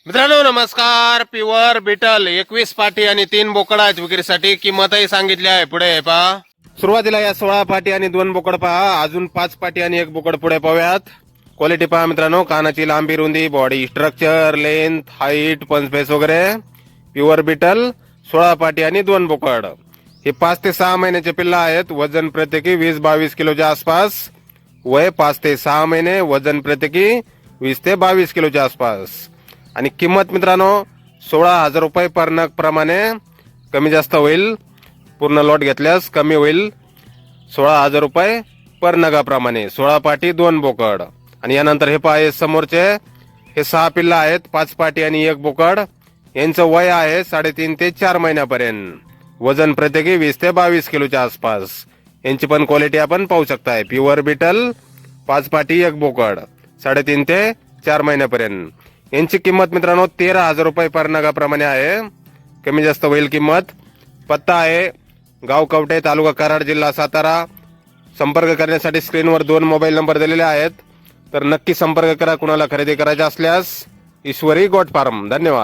मित्रांनो नमस्कार. Pure beetle 21 पाटी आणि 3 बोकड आहेत विक्रीसाठी. किंमतही सांगितली आहे पुढे पहा. सुरुवातीला या 16 पाटी आणि 2 बोकड पहा. अजून 5 पाटी आणि 1 बोकड पुढे पाहूयात. क्वालिटी पहा मित्रांनो. कानाची लांबी रुंदी, बॉडी स्ट्रक्चर, लेंथ, हाईट, पंचफेस वगैरे. प्युअर बिटल 16 पाटी आणि 2 बोकड. हे 5 ते 6 महिन्याचे पिल्ला आहेत. वजन प्रत्येकी 20-22 किलोच्या आसपास. वय 5 ते 6 महिने. वजन प्रत्येकी 20 ते 22 किलोच्या आसपास. आणि किंमत मित्रांनो 16,000 रुपये पर नग प्रमाणे. कमी जास्त होईल, पूर्ण लॉट घेतल्यास कमी होईल. 16,000 रुपये पर नगाप्रमाणे. 16 पाटी 2 बोकड. आणि यानंतर हे पहा, समोरचे हे 6 पिल्ला आहेत. 5 पाटी आणि 1 बोकड. यांचं वय आहे 3.5 ते 4 महिन्यापर्यंत. वजन प्रत्येकी 20 ते 22 किलोच्या आसपास. यांची पण क्वालिटी आपण पाहू शकताय. प्युअर बिटल 5 पाटी 1 बोकड, 3.5 ते 4 महिन्यापर्यंत. यांची किंमत मित्रांनो 13,000 रुपये पर नगाप्रमाणे आहे. कमी जास्त होईल किंमत. पत्ता आहे गाव कवठे, तालुका कराड, जिल्हा सातारा. संपर्क करण्यासाठी स्क्रीनवर 2 मोबाईल नंबर दिलेले आहेत. तर नक्की संपर्क करा कुणाला खरेदी करायचे असल्यास. ईश्वरी गोट फार्म. धन्यवाद.